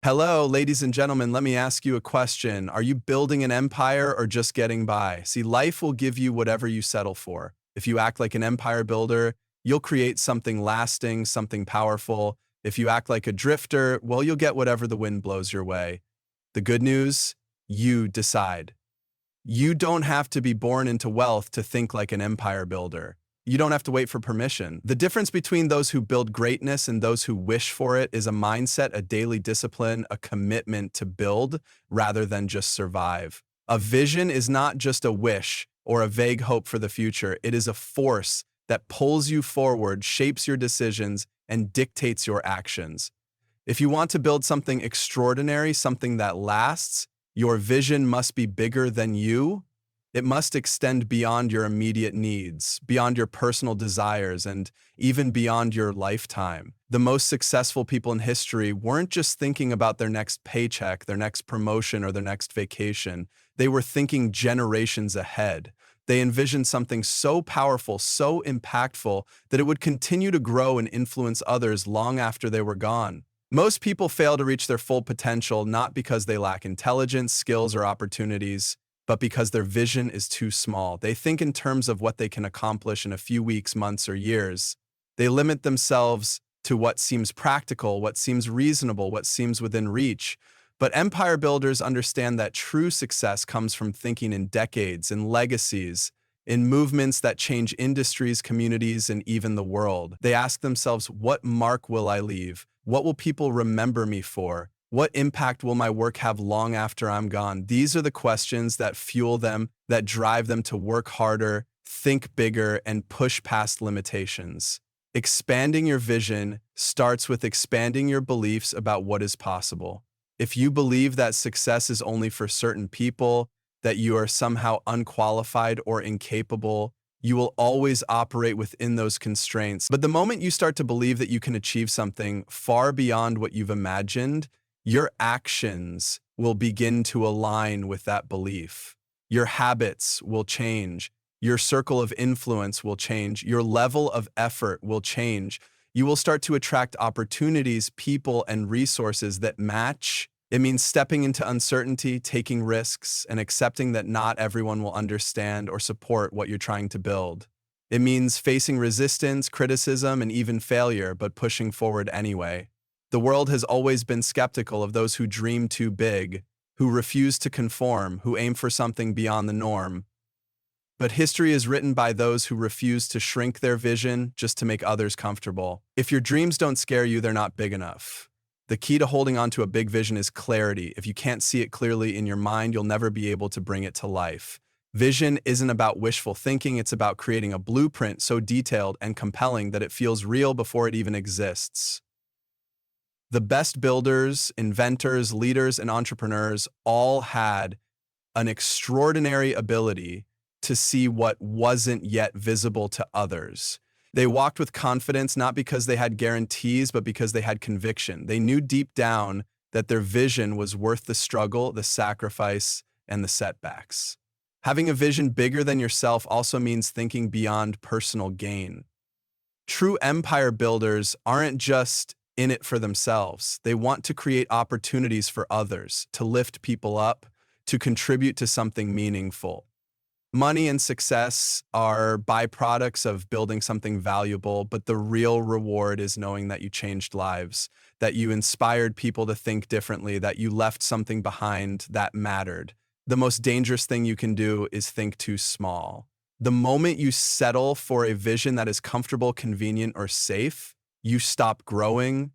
Hello, ladies and gentlemen. Let me ask you a question. Are you building an empire or just getting by? See, life will give you whatever you settle for. If you act like an empire builder, you'll create something lasting, something powerful. If you act like a drifter, well, you'll get whatever the wind blows your way. The good news, you decide. You don't have to be born into wealth to think like an empire builder. You don't have to wait for permission. The difference between those who build greatness and those who wish for it is a mindset, a daily discipline, a commitment to build rather than just survive. A vision is not just a wish or a vague hope for the future. It is a force that pulls you forward, shapes your decisions, and dictates your actions. If you want to build something extraordinary, something that lasts, your vision must be bigger than you. It must extend beyond your immediate needs, beyond your personal desires, and even beyond your lifetime. The most successful people in history weren't just thinking about their next paycheck, their next promotion, or their next vacation. They were thinking generations ahead. They envisioned something so powerful, so impactful, that it would continue to grow and influence others long after they were gone. Most people fail to reach their full potential not because they lack intelligence, skills, or opportunities, but because their vision is too small. They think in terms of what they can accomplish in a few weeks, months, or years. They limit themselves to what seems practical, what seems reasonable, what seems within reach. But empire builders understand that true success comes from thinking in decades, in legacies, in movements that change industries, communities, and even the world. They ask themselves, what mark will I leave? What will people remember me for? What impact will my work have long after I'm gone? These are the questions that fuel them, that drive them to work harder, think bigger, and push past limitations. Expanding your vision starts with expanding your beliefs about what is possible. If you believe that success is only for certain people, that you are somehow unqualified or incapable, you will always operate within those constraints. But the moment you start to believe that you can achieve something far beyond what you've imagined, your actions will begin to align with that belief. Your habits will change. Your circle of influence will change. Your level of effort will change. You will start to attract opportunities, people, and resources that match. It means stepping into uncertainty, taking risks, and accepting that not everyone will understand or support what you're trying to build. It means facing resistance, criticism, and even failure, but pushing forward anyway. The world has always been skeptical of those who dream too big, who refuse to conform, who aim for something beyond the norm. But history is written by those who refuse to shrink their vision just to make others comfortable. If your dreams don't scare you, they're not big enough. The key to holding on to a big vision is clarity. If you can't see it clearly in your mind, you'll never be able to bring it to life. Vision isn't about wishful thinking, it's about creating a blueprint so detailed and compelling that it feels real before it even exists. The best builders, inventors, leaders, and entrepreneurs all had an extraordinary ability to see what wasn't yet visible to others. They walked with confidence not because they had guarantees, but because they had conviction. They knew deep down that their vision was worth the struggle, the sacrifice, and the setbacks. Having a vision bigger than yourself also means thinking beyond personal gain. True empire builders aren't just in it for themselves. They want to create opportunities for others, to lift people up, to contribute to something meaningful. Money and success are byproducts of building something valuable, but the real reward is knowing that you changed lives, that you inspired people to think differently, that you left something behind that mattered. The most dangerous thing you can do is think too small. The moment you settle for a vision that is comfortable, convenient, or safe, you stop growing,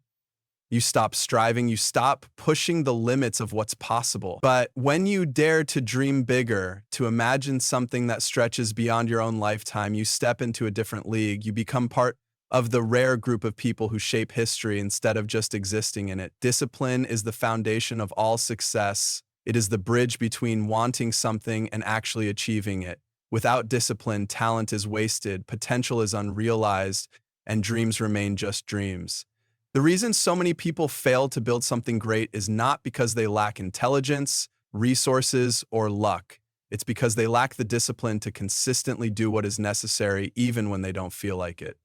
you stop striving, you stop pushing the limits of what's possible. But when you dare to dream bigger, to imagine something that stretches beyond your own lifetime, you step into a different league. You become part of the rare group of people who shape history instead of just existing in it. Discipline is the foundation of all success. It is the bridge between wanting something and actually achieving it. Without discipline, talent is wasted, potential is unrealized, and dreams remain just dreams. The reason so many people fail to build something great is not because they lack intelligence, resources, or luck. It's because they lack the discipline to consistently do what is necessary even when they don't feel like it.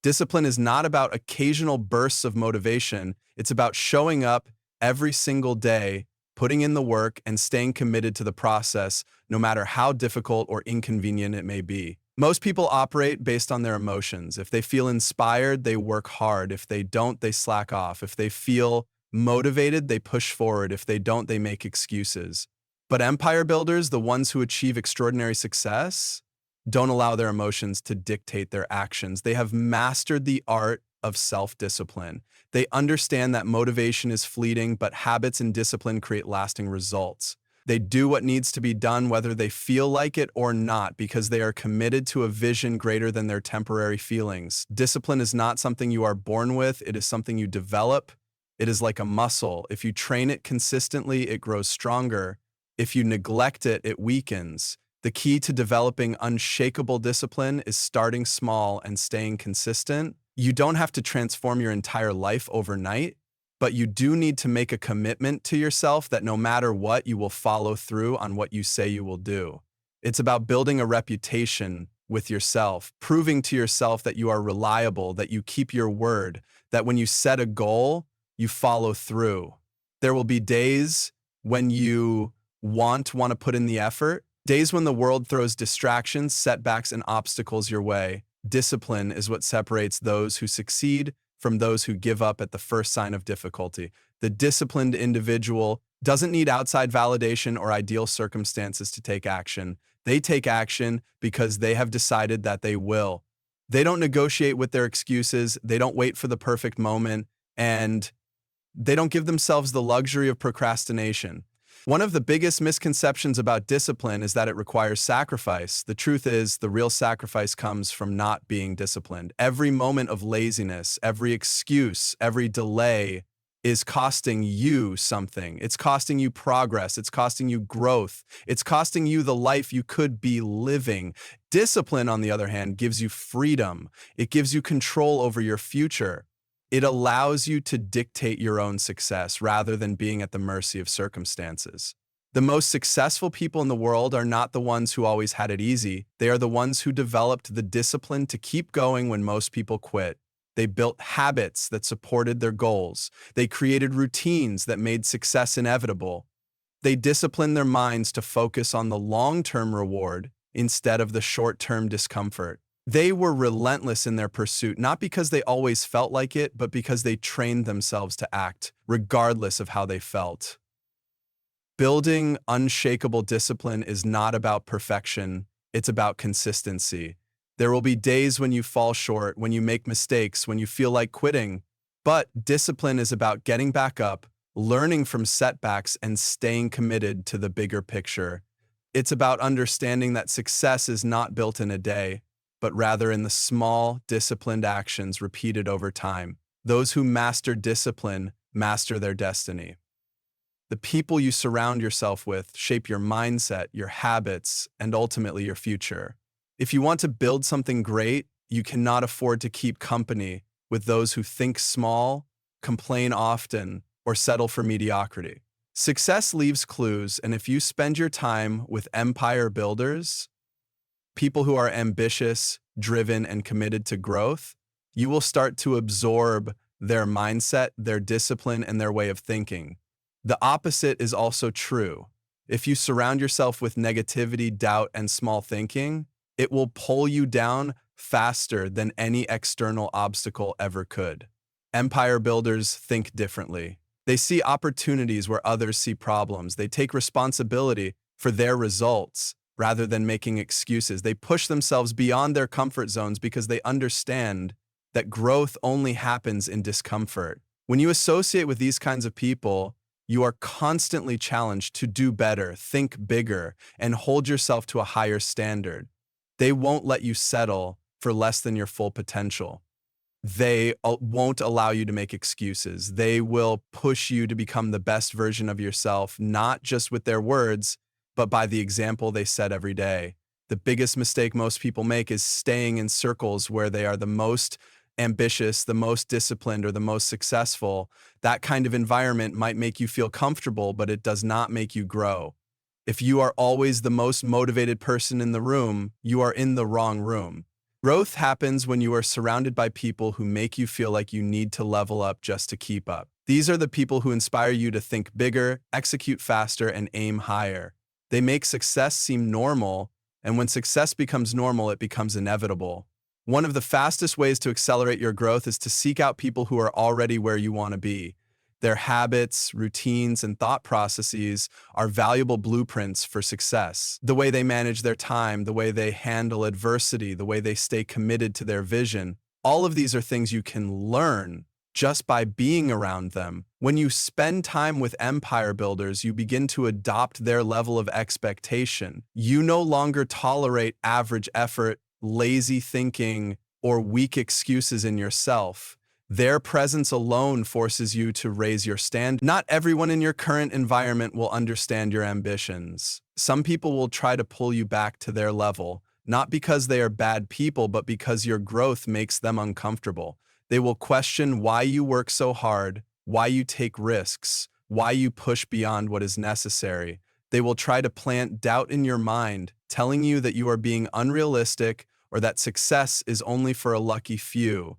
Discipline is not about occasional bursts of motivation. It's about showing up every single day, putting in the work and staying committed to the process, no matter how difficult or inconvenient it may be. Most people operate based on their emotions. If they feel inspired, they work hard. If they don't, they slack off. If they feel motivated, they push forward. If they don't, they make excuses. But empire builders, the ones who achieve extraordinary success, don't allow their emotions to dictate their actions. They have mastered the art of self-discipline. They understand that motivation is fleeting, but habits and discipline create lasting results. They do what needs to be done whether they feel like it or not because they are committed to a vision greater than their temporary feelings. Discipline is not something you are born with, it is something you develop. It is like a muscle. If you train it consistently, it grows stronger. If you neglect it, it weakens. The key to developing unshakable discipline is starting small and staying consistent. You don't have to transform your entire life overnight, but you do need to make a commitment to yourself that no matter what, you will follow through on what you say you will do. It's about building a reputation with yourself, proving to yourself that you are reliable, that you keep your word, that when you set a goal, you follow through. There will be days when you want to put in the effort, days when the world throws distractions, setbacks, and obstacles your way. Discipline is what separates those who succeed from those who give up at the first sign of difficulty. The disciplined individual doesn't need outside validation or ideal circumstances to take action. They take action because they have decided that they will. They don't negotiate with their excuses, they don't wait for the perfect moment, and they don't give themselves the luxury of procrastination. One of the biggest misconceptions about discipline is that it requires sacrifice. The truth is, the real sacrifice comes from not being disciplined. Every moment of laziness, every excuse, every delay is costing you something. It's costing you progress. It's costing you growth. It's costing you the life you could be living. Discipline, on the other hand, gives you freedom. It gives you control over your future. It allows you to dictate your own success rather than being at the mercy of circumstances. The most successful people in the world are not the ones who always had it easy. They are the ones who developed the discipline to keep going when most people quit. They built habits that supported their goals. They created routines that made success inevitable. They disciplined their minds to focus on the long-term reward instead of the short-term discomfort. They were relentless in their pursuit, not because they always felt like it, but because they trained themselves to act, regardless of how they felt. Building unshakable discipline is not about perfection, it's about consistency. There will be days when you fall short, when you make mistakes, when you feel like quitting, but discipline is about getting back up, learning from setbacks, and staying committed to the bigger picture. It's about understanding that success is not built in a day, but rather in the small, disciplined actions repeated over time. Those who master discipline master their destiny. The people you surround yourself with shape your mindset, your habits, and ultimately your future. If you want to build something great, you cannot afford to keep company with those who think small, complain often, or settle for mediocrity. Success leaves clues, and if you spend your time with empire builders, people who are ambitious, driven, and committed to growth, you will start to absorb their mindset, their discipline, and their way of thinking. The opposite is also true. If you surround yourself with negativity, doubt, and small thinking, it will pull you down faster than any external obstacle ever could. Empire builders think differently. They see opportunities where others see problems. They take responsibility for their results rather than making excuses. They push themselves beyond their comfort zones because they understand that growth only happens in discomfort. When you associate with these kinds of people, you are constantly challenged to do better, think bigger, and hold yourself to a higher standard. They won't let you settle for less than your full potential. They won't allow you to make excuses. They will push you to become the best version of yourself, not just with their words, but by the example they set every day. The biggest mistake most people make is staying in circles where they are the most ambitious, the most disciplined, or the most successful. That kind of environment might make you feel comfortable, but it does not make you grow. If you are always the most motivated person in the room, you are in the wrong room. Growth happens when you are surrounded by people who make you feel like you need to level up just to keep up. These are the people who inspire you to think bigger, execute faster, and aim higher. They make success seem normal, and when success becomes normal, it becomes inevitable. One of the fastest ways to accelerate your growth is to seek out people who are already where you want to be. Their habits, routines, and thought processes are valuable blueprints for success. The way they manage their time, the way they handle adversity, the way they stay committed to their vision, all of these are things you can learn just by being around them. When you spend time with empire builders, you begin to adopt their level of expectation. You no longer tolerate average effort, lazy thinking, or weak excuses in yourself. Their presence alone forces you to raise your standard. Not everyone in your current environment will understand your ambitions. Some people will try to pull you back to their level, not because they are bad people, but because your growth makes them uncomfortable. They will question why you work so hard, why you take risks, why you push beyond what is necessary. They will try to plant doubt in your mind, telling you that you are being unrealistic or that success is only for a lucky few.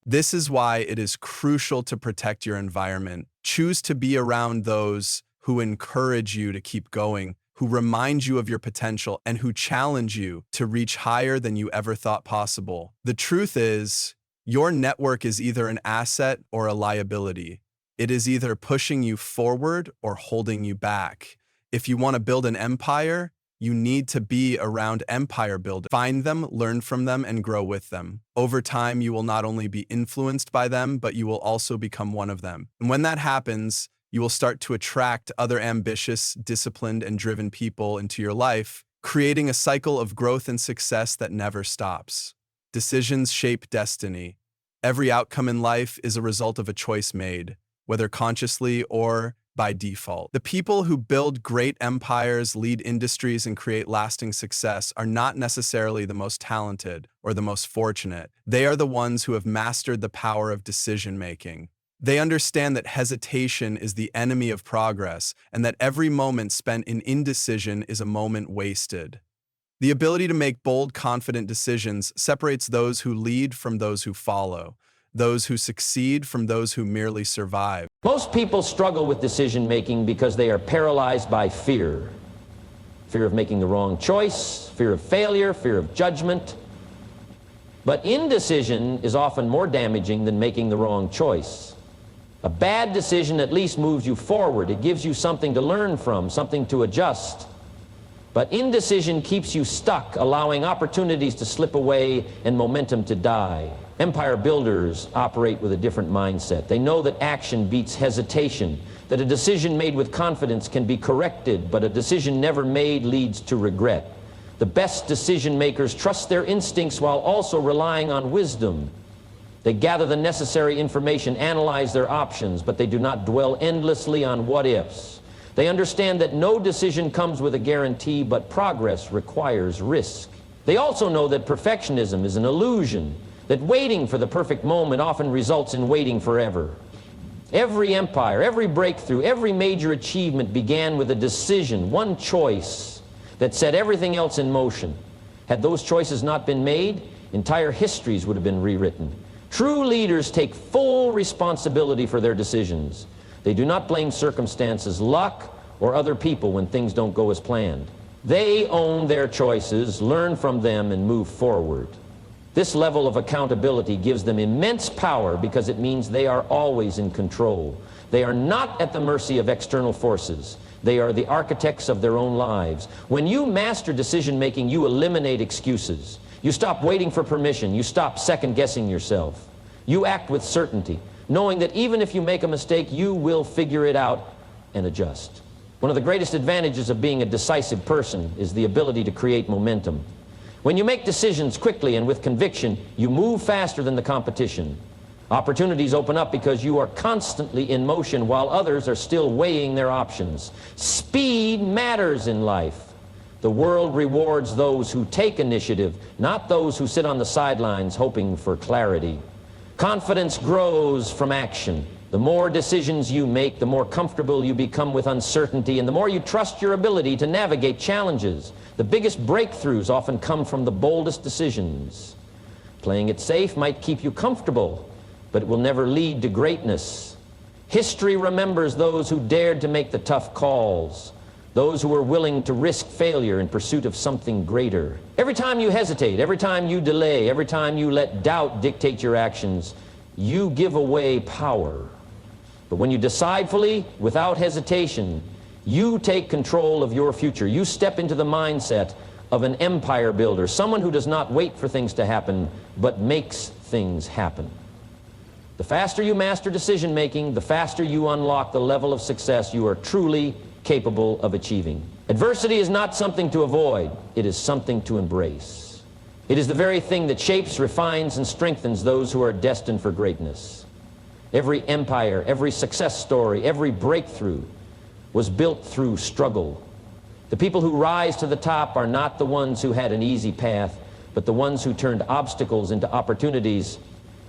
This is why it is crucial to protect your environment. Choose to be around those who encourage you to keep going, who remind you of your potential, and who challenge you to reach higher than you ever thought possible. The truth is, your network is either an asset or a liability. It is either pushing you forward or holding you back. If you want to build an empire, you need to be around empire builders. Find them, learn from them, and grow with them. Over time, you will not only be influenced by them, but you will also become one of them. And when that happens, you will start to attract other ambitious, disciplined, and driven people into your life, creating a cycle of growth and success that never stops. Decisions shape destiny. Every outcome in life is a result of a choice made, whether consciously or by default. The people who build great empires, lead industries, and create lasting success are not necessarily the most talented or the most fortunate. They are the ones who have mastered the power of decision-making. They understand that hesitation is the enemy of progress and that every moment spent in indecision is a moment wasted. The ability to make bold, confident decisions separates those who lead from those who follow, those who succeed from those who merely survive. Most people struggle with decision-making because they are paralyzed by fear. Fear of making the wrong choice, fear of failure, fear of judgment. But indecision is often more damaging than making the wrong choice. A bad decision at least moves you forward. It gives you something to learn from, something to adjust. But indecision keeps you stuck, allowing opportunities to slip away and momentum to die. Empire builders operate with a different mindset. They know that action beats hesitation, that a decision made with confidence can be corrected, but a decision never made leads to regret. The best decision makers trust their instincts while also relying on wisdom. They gather the necessary information, analyze their options, but they do not dwell endlessly on what-ifs. They understand that no decision comes with a guarantee, but progress requires risk. They also know that perfectionism is an illusion, that waiting for the perfect moment often results in waiting forever. Every empire, every breakthrough, every major achievement began with a decision, one choice, that set everything else in motion. Had those choices not been made, entire histories would have been rewritten. True leaders take full responsibility for their decisions. They do not blame circumstances, luck, or other people when things don't go as planned. They own their choices, learn from them, and move forward. This level of accountability gives them immense power because it means they are always in control. They are not at the mercy of external forces. They are the architects of their own lives. When you master decision-making, you eliminate excuses. You stop waiting for permission. You stop second-guessing yourself. You act with certainty, knowing that even if you make a mistake, you will figure it out and adjust. One of the greatest advantages of being a decisive person is the ability to create momentum. When you make decisions quickly and with conviction, you move faster than the competition. Opportunities open up because you are constantly in motion while others are still weighing their options. Speed matters in life. The world rewards those who take initiative, not those who sit on the sidelines hoping for clarity. Confidence grows from action. The more decisions you make, the more comfortable you become with uncertainty, and the more you trust your ability to navigate challenges. The biggest breakthroughs often come from the boldest decisions. Playing it safe might keep you comfortable, but it will never lead to greatness. History remembers those who dared to make the tough calls, those who were willing to risk failure in pursuit of something greater. Every time you hesitate, every time you delay, every time you let doubt dictate your actions, you give away power. But when you decide fully, without hesitation, you take control of your future. You step into the mindset of an empire builder, someone who does not wait for things to happen, but makes things happen. The faster you master decision making, the faster you unlock the level of success you are truly capable of achieving. Adversity is not something to avoid, it is something to embrace. It is the very thing that shapes, refines, and strengthens those who are destined for greatness. Every empire, every success story, every breakthrough was built through struggle. The people who rise to the top are not the ones who had an easy path, but the ones who turned obstacles into opportunities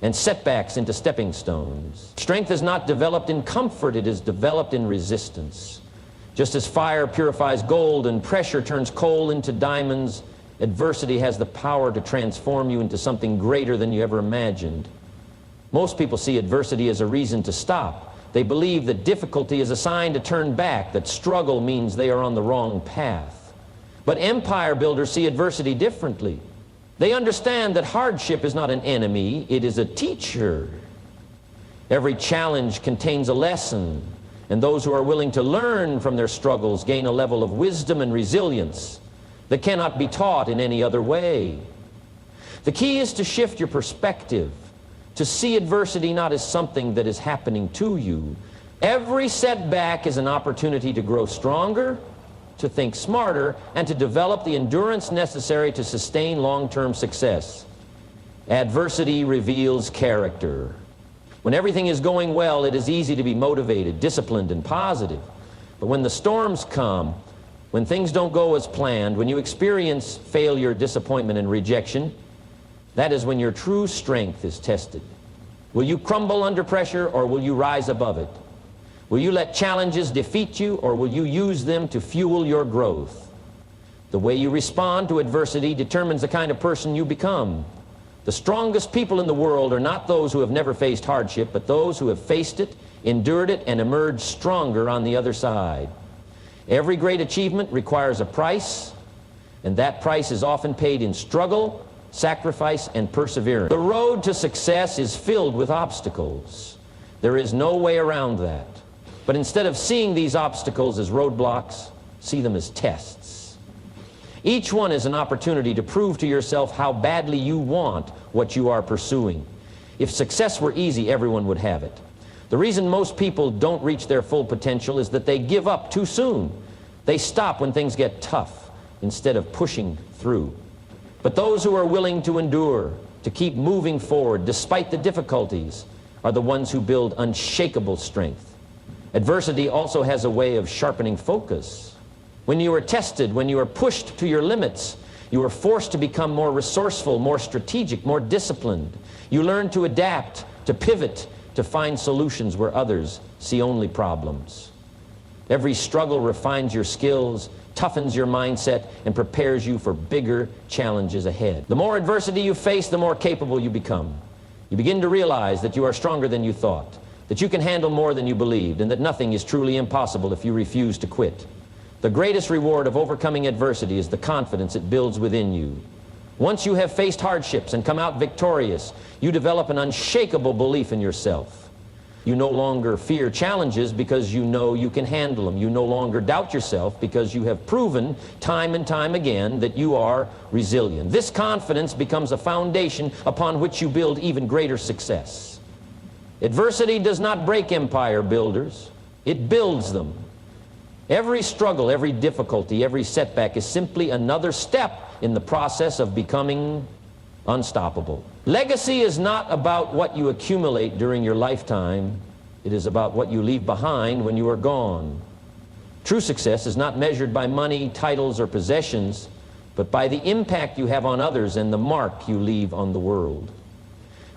and setbacks into stepping stones. Strength is not developed in comfort, it is developed in resistance. Just as fire purifies gold and pressure turns coal into diamonds, adversity has the power to transform you into something greater than you ever imagined. Most people see adversity as a reason to stop. They believe that difficulty is a sign to turn back, that struggle means they are on the wrong path. But empire builders see adversity differently. They understand that hardship is not an enemy, it is a teacher. Every challenge contains a lesson, and those who are willing to learn from their struggles gain a level of wisdom and resilience that cannot be taught in any other way. The key is to shift your perspective, to see adversity not as something that is happening to you. Every setback is an opportunity to grow stronger, to think smarter, and to develop the endurance necessary to sustain long-term success. Adversity reveals character. When everything is going well, it is easy to be motivated, disciplined, and positive. But when the storms come, when things don't go as planned, when you experience failure, disappointment, and rejection, that is when your true strength is tested. Will you crumble under pressure, or will you rise above it? Will you let challenges defeat you, or will you use them to fuel your growth? The way you respond to adversity determines the kind of person you become. The strongest people in the world are not those who have never faced hardship, but those who have faced it, endured it, and emerged stronger on the other side. Every great achievement requires a price, and that price is often paid in struggle, sacrifice, and perseverance. The road to success is filled with obstacles. There is no way around that. But instead of seeing these obstacles as roadblocks, see them as tests. Each one is an opportunity to prove to yourself how badly you want what you are pursuing. If success were easy, everyone would have it. The reason most people don't reach their full potential is that they give up too soon. They stop when things get tough instead of pushing through. But those who are willing to endure, to keep moving forward despite the difficulties, are the ones who build unshakable strength. Adversity also has a way of sharpening focus. When you are tested, when you are pushed to your limits, you are forced to become more resourceful, more strategic, more disciplined. You learn to adapt, to pivot, to find solutions where others see only problems. Every struggle refines your skills, toughens your mindset, and prepares you for bigger challenges ahead. The more adversity you face, the more capable you become. You begin to realize that you are stronger than you thought, that you can handle more than you believed, and that nothing is truly impossible if you refuse to quit. The greatest reward of overcoming adversity is the confidence it builds within you. Once you have faced hardships and come out victorious, you develop an unshakable belief in yourself. You no longer fear challenges because you know you can handle them. You no longer doubt yourself because you have proven time and time again that you are resilient. This confidence becomes a foundation upon which you build even greater success. Adversity does not break empire builders, it builds them. Every struggle, every difficulty, every setback is simply another step in the process of becoming unstoppable. Legacy is not about what you accumulate during your lifetime, it is about what you leave behind when you are gone. True success is not measured by money, titles, or possessions, but by the impact you have on others and the mark you leave on the world.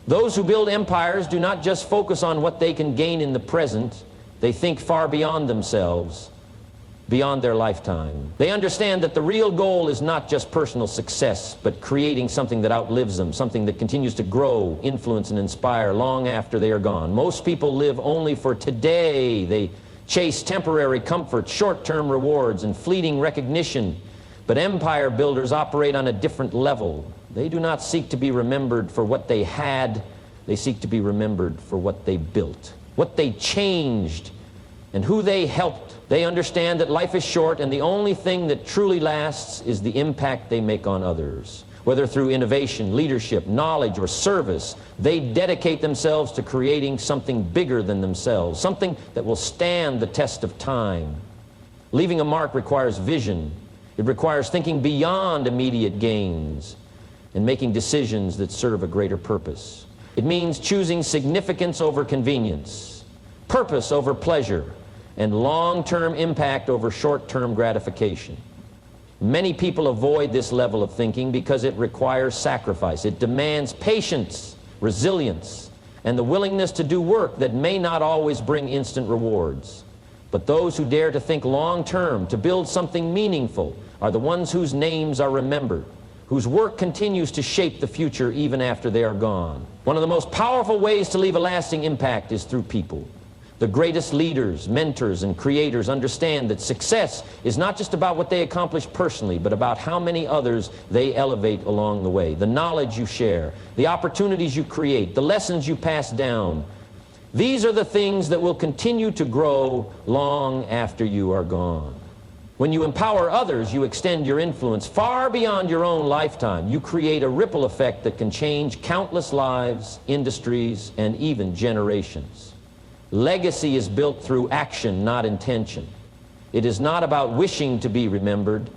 Those who build empires do not just focus on what they can gain in the present, they think far beyond themselves. beyond their lifetime. They understand that the real goal is not just personal success, but creating something that outlives them, something that continues to grow, influence, and inspire long after they are gone. Most people live only for today. They chase temporary comfort, short-term rewards, and fleeting recognition. But empire builders operate on a different level. They do not seek to be remembered for what they had. They seek to be remembered for what they built, what they changed, and who they helped. They understand that life is short, and the only thing that truly lasts is the impact they make on others. Whether through innovation, leadership, knowledge, or service, they dedicate themselves to creating something bigger than themselves, something that will stand the test of time. Leaving a mark requires vision. It requires thinking beyond immediate gains and making decisions that serve a greater purpose. It means choosing significance over convenience, purpose over pleasure, and long-term impact over short-term gratification. Many people avoid this level of thinking because it requires sacrifice. It demands patience, resilience, and the willingness to do work that may not always bring instant rewards. But those who dare to think long-term, to build something meaningful, are the ones whose names are remembered, whose work continues to shape the future even after they are gone. One of the most powerful ways to leave a lasting impact is through people. The greatest leaders, mentors, and creators understand that success is not just about what they accomplish personally, but about how many others they elevate along the way. The knowledge you share, the opportunities you create, the lessons you pass down. These are the things that will continue to grow long after you are gone. When you empower others, you extend your influence far beyond your own lifetime. You create a ripple effect that can change countless lives, industries, and even generations. Legacy is built through action, not intention. It is not about wishing to be remembered.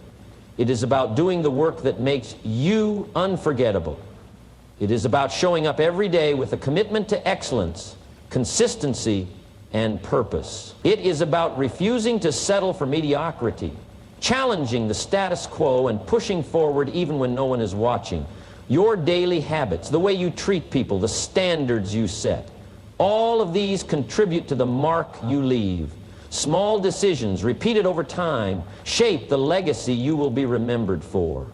It is about doing the work that makes you unforgettable. It is about showing up every day with a commitment to excellence, consistency, and purpose. It is about refusing to settle for mediocrity, challenging the status quo, and pushing forward even when no one is watching. Your daily habits, the way you treat people, the standards you set, all of these contribute to the mark you leave. Small decisions repeated over time shape the legacy you will be remembered for.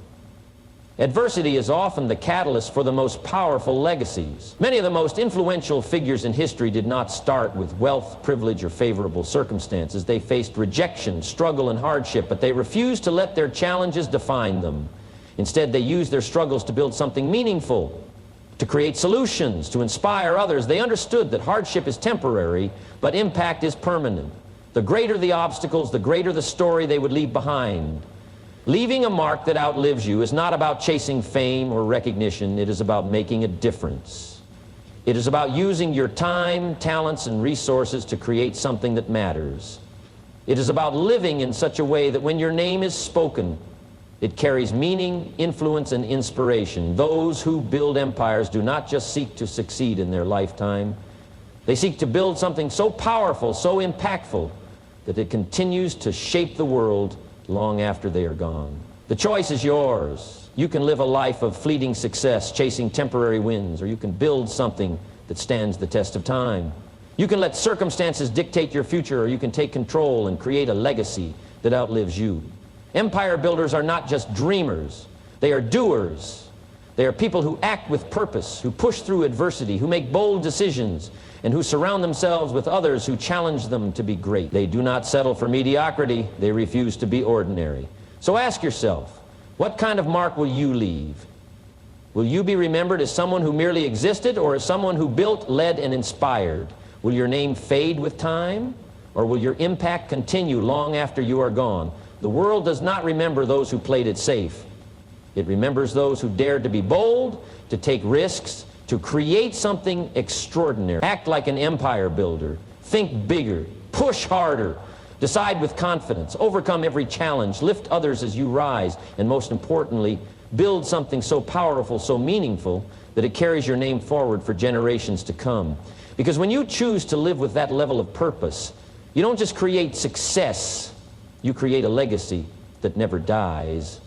Adversity is often the catalyst for the most powerful legacies. Many of the most influential figures in history did not start with wealth, privilege, or favorable circumstances. They faced rejection, struggle, and hardship, but they refused to let their challenges define them. Instead, they used their struggles to build something meaningful, to create solutions, to inspire others. They understood that hardship is temporary, but impact is permanent. The greater the obstacles, the greater the story they would leave behind. Leaving a mark that outlives you is not about chasing fame or recognition. It is about making a difference. It is about using your time, talents, and resources to create something that matters. It is about living in such a way that when your name is spoken, it carries meaning, influence, and inspiration. Those who build empires do not just seek to succeed in their lifetime. They seek to build something so powerful, so impactful, that it continues to shape the world long after they are gone. The choice is yours. You can live a life of fleeting success, chasing temporary wins, or you can build something that stands the test of time. You can let circumstances dictate your future, or you can take control and create a legacy that outlives you. Empire builders are not just dreamers. They are doers. They are people who act with purpose, who push through adversity, who make bold decisions, and who surround themselves with others who challenge them to be great. They do not settle for mediocrity. They refuse to be ordinary. So ask yourself, what kind of mark will you leave? Will you be remembered as someone who merely existed, or as someone who built, led, and inspired? Will your name fade with time, or will your impact continue long after you are gone? The world does not remember those who played it safe. It remembers those who dared to be bold, to take risks, to create something extraordinary. Act like an empire builder. Think bigger. Push harder. Decide with confidence. Overcome every challenge. Lift others as you rise. And most importantly, build something so powerful, so meaningful, that it carries your name forward for generations to come. Because when you choose to live with that level of purpose, you don't just create success, you create a legacy that never dies.